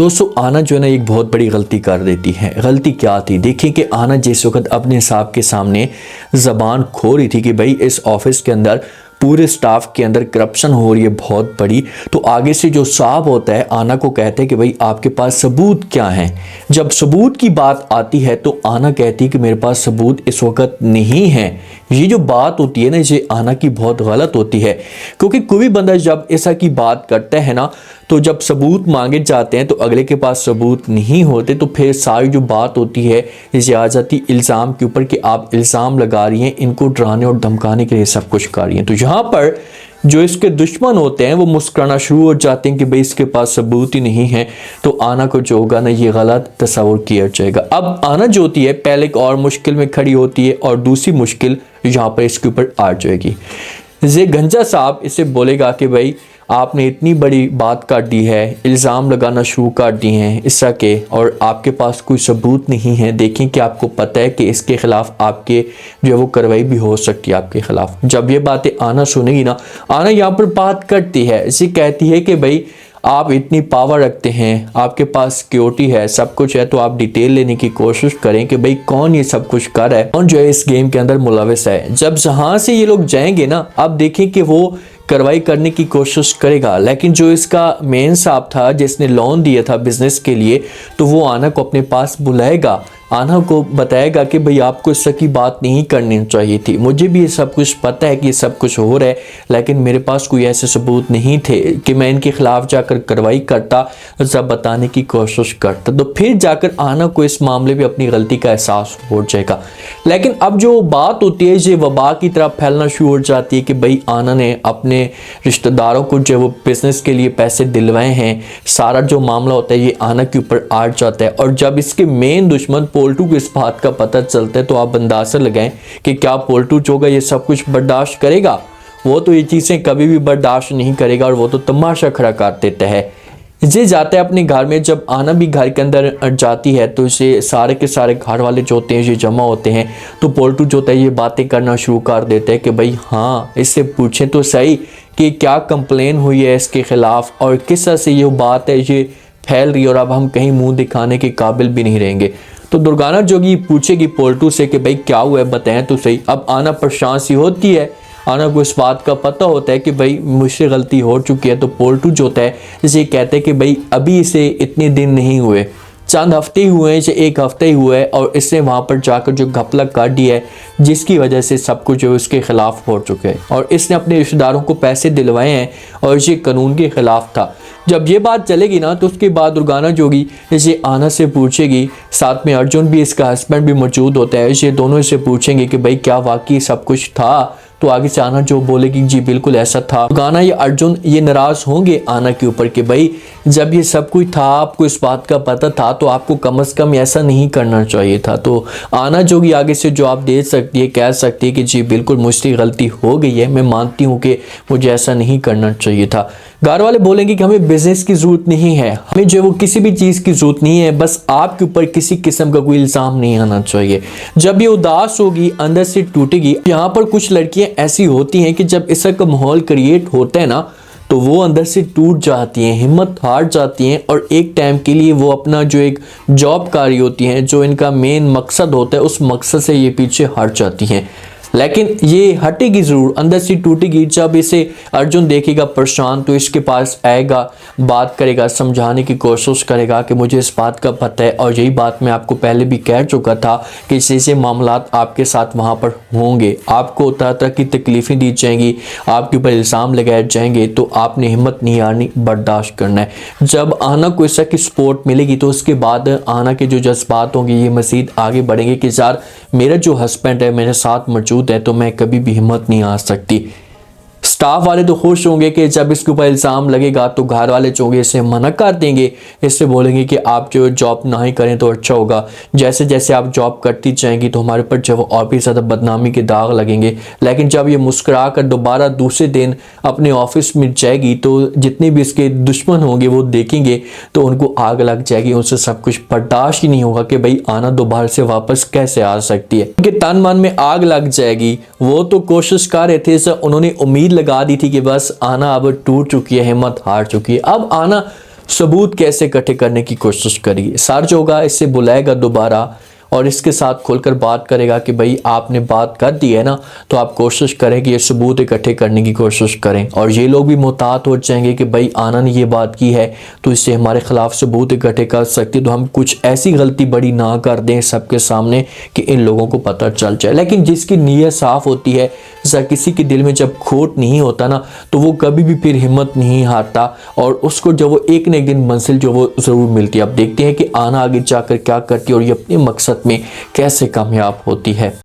दोस्तों आना जो है ना एक बहुत बड़ी गलती कर देती है। गलती क्या थी देखिए कि आना जिस वक्त अपने साहब के सामने ज़बान खो रही थी कि भाई इस ऑफिस के अंदर पूरे स्टाफ के अंदर करप्शन हो रही है बहुत बड़ी, तो आगे से जो साहब होता है आना को कहते हैं कि भाई आपके पास सबूत क्या है। जब सबूत की बात आती है तो आना कहती है कि मेरे पास सबूत इस वक्त नहीं है। ये जो बात होती है ना ये आना की बहुत गलत होती है, क्योंकि कोई बंदा जब ऐसा की बात करता है ना तो जब सबूत मांगे जाते हैं तो अगले के पास सबूत नहीं होते, तो फिर सारी जो बात होती है ये आ जाती इल्ज़ाम के ऊपर कि आप इल्ज़ाम लगा रही हैं, इनको डराने और धमकाने के लिए सब कुछ कर रही हैं। तो यहाँ पर जो इसके दुश्मन होते हैं वो मुस्कुराना शुरू हो जाते हैं कि भाई इसके पास सबूत ही नहीं है, तो आना को जो होगा ना ये गलत तस्वुर किया जाएगा। अब आना जो होती है पहले एक और मुश्किल में खड़ी होती है और दूसरी मुश्किल यहाँ पर इसके ऊपर आ जाएगी। ये गंजा साहब इसे बोलेगा कि भाई आपने इतनी बड़ी बात कर दी है, इल्ज़ाम लगाना शुरू कर दिए हैं इस तरह के, और आपके पास कोई सबूत नहीं है। देखें कि आपको पता है कि इसके ख़िलाफ़ आपके जो है वो कार्रवाई भी हो सकती है आपके ख़िलाफ़। जब ये बातें आना सुनेगी ना, आना यहाँ पर बात करती है, इसे कहती है कि भाई आप इतनी पावर रखते हैं, आपके पास सिक्योरिटी है, सब कुछ है, तो आप डिटेल लेने की कोशिश करें कि भाई कौन ये सब कुछ कर रहा है, कौन जो है इस गेम के अंदर मुलविस है। जब जहाँ से ये लोग जाएंगे ना, अब देखें कि वो कार्रवाई करने की कोशिश करेगा, लेकिन जो इसका मेन साहब था जिसने लोन दिया था बिजनेस के लिए, तो वो आना को अपने पास बुलाएगा, आना को बताएगा कि भाई आपको इस की बात नहीं करनी चाहिए थी, मुझे भी ये सब कुछ पता है कि ये सब कुछ हो रहा है, लेकिन मेरे पास कोई ऐसे सबूत नहीं थे कि मैं इनके खिलाफ जाकर कार्रवाई करता, सब बताने की कोशिश करता। तो फिर जाकर आना को इस मामले में अपनी गलती का एहसास हो जाएगा। लेकिन अब जो बात होती है ये वबा की तरफ फैलना शुरू हो जाती है कि भाई आना ने अपने रिश्तेदारों को जो वो बिजनेस के लिए पैसे दिलवाए हैं, सारा जो मामला होता है ये आना के ऊपर आ जाता है। और जब इसके मेन दुश्मन पोल्टू को इस बात का पता चलता है तो आप अंदाजा लगाएं कि क्या पोल्टू जो होगा ये सब कुछ बर्दाश्त करेगा। वो तो ये चीज़ें कभी भी बर्दाश्त नहीं करेगा और वो तो तमाशा खड़ा कर देता है। ये जाता है अपने घर में, जब आना भी घर के अंदर जाती है तो इसे सारे के सारे घर वाले जो होते हैं ये जमा होते हैं, तो पोल्टू जो होता है ये बातें करना शुरू कर देते हैं कि भाई हाँ इससे पूछें तो सही कि क्या कंप्लेन हुई है इसके ख़िलाफ़ और किस तरह से ये बात है ये फैल रही है, और अब हम कहीं मुंह दिखाने के काबिल भी नहीं रहेंगे। तो दुर्गाना जोगी पूछेगी पोल्टू से कि भाई क्या हुआ है बताएं तो सही। अब आना परेशान सी होती है, आना को इस बात का पता होता है कि भाई मुझसे गलती हो चुकी है। तो पोल्टू जो होता है इसे कहते हैं कि भाई अभी इसे इतने दिन नहीं हुए, चंद हफ्ते ही हुए हैं, इसे एक हफ्ते ही हुआ है, और इसने वहाँ पर जाकर जो घपला कर दिया है जिसकी वजह से सब कुछ जो उसके ख़िलाफ़ हो चुके हैं, और इसने अपने रिश्तेदारों को पैसे दिलवाए हैं और ये कानून के ख़िलाफ़ था। जब ये बात चलेगी ना तो उसके बाद दुर्गाना जोगी इसे आना से पूछेगी, साथ में अर्जुन भी इसका हस्बैंड भी मौजूद होता है, ये दोनों इसे पूछेंगे कि भाई क्या वाकई सब कुछ था। तो आगे से आना जो बोलेगी जी बिल्कुल ऐसा था। गाना या अर्जुन ये नाराज़ होंगे आना के ऊपर कि भाई जब ये सब कुछ था आपको इस बात का पता था तो आपको कम से कम ऐसा नहीं करना चाहिए था। तो आना जो भी आगे से जवाब दे सकती है, कह सकती है कि जी बिल्कुल मुझसे गलती हो गई है, मैं मानती हूँ कि मुझे ऐसा नहीं करना चाहिए था। घर वाले बोलेंगे कि हमें बिजनेस की ज़रूरत नहीं है, हमें जो वो किसी भी चीज़ की ज़रूरत नहीं है, बस आपके ऊपर किसी किस्म का कोई इल्ज़ाम नहीं आना चाहिए। जब ये उदास होगी अंदर से टूटेगी। यहाँ पर कुछ लड़कियाँ ऐसी होती हैं कि जब इस तरह का माहौल क्रिएट होता है ना तो वो अंदर से टूट जाती हैं, हिम्मत हार जाती हैं, और एक टाइम के लिए वो अपना जो एक जॉब कर रही होती हैं, जो इनका मेन मकसद होता है उस मकसद से ये पीछे हट जाती हैं। लेकिन ये हटेगी ज़रूर, अंदर से टूटेगी। जब इसे अर्जुन देखेगा परेशान तो इसके पास आएगा, बात करेगा, समझाने की कोशिश करेगा कि मुझे इस बात का पता है और यही बात मैं आपको पहले भी कह चुका था कि ऐसे मामलात आपके साथ वहाँ पर होंगे, आपको तरह तरह की तकलीफ़ें दी जाएंगी, आपके ऊपर इल्ज़ाम लगाए जाएंगे, तो आपने हिम्मत नहीं हारनी, बर्दाश्त करना है। जब आना को इस तरह की सपोर्ट मिलेगी तो उसके बाद आना के जो जज्बात होंगे ये मज़ीद आगे बढ़ेंगे कि यार मेरा जो हस्बैंड है मेरे साथ मौजूद है तो मैं कभी भी हिम्मत नहीं आ सकती। स्टाफ वाले तो खुश होंगे कि जब इसके ऊपर इल्ज़ाम लगेगा तो घर वाले जो होंगे इसे मना कर देंगे, इससे बोलेंगे कि आप जो जॉब ना ही करें तो अच्छा होगा, जैसे जैसे आप जॉब करती जाएंगी तो हमारे ऊपर जब और भी ज़्यादा बदनामी के दाग लगेंगे। लेकिन जब ये मुस्कुरा कर दोबारा दूसरे दिन अपने ऑफिस में जाएगी तो जितने भी इसके दुश्मन होंगे वो देखेंगे तो उनको आग लग जाएगी, उनसे सब कुछ बर्दाश्त ही नहीं होगा कि भाई आना दोबारा से वापस कैसे आ सकती है। उनके तन मन में आग लग जाएगी। वो तो कोशिश कर रहे थे, उन्होंने उम्मीद लगा दी थी कि बस आना अब टूट चुकी है, हिम्मत हार चुकी है। अब आना सबूत कैसे इकट्ठे करने की कोशिश करिए। सार्ज होगा, इससे बुलाएगा दोबारा और इसके साथ खुलकर बात करेगा कि भाई आपने बात कर दी है ना, तो आप कोशिश करें कि ये सबूत इकट्ठे करने की कोशिश करें। और ये लोग भी मुहतात हो जाएंगे कि भाई आना ने ये बात की है तो इससे हमारे खिलाफ सबूत इकट्ठे कर सकती है, तो हम कुछ ऐसी गलती बड़ी ना कर दें सबके सामने कि इन लोगों को पता चल जाए। लेकिन जिसकी नीयत साफ होती है, जैसा किसी के दिल में जब खोट नहीं होता ना, तो वो कभी भी फिर हिम्मत नहीं हारता और उसको जब वो एक न एक दिन मंजिल जो वो ज़रूर मिलती है। अब देखते हैं कि आना आगे जाकर क्या करती है और ये अपने मकसद में कैसे कामयाब होती है।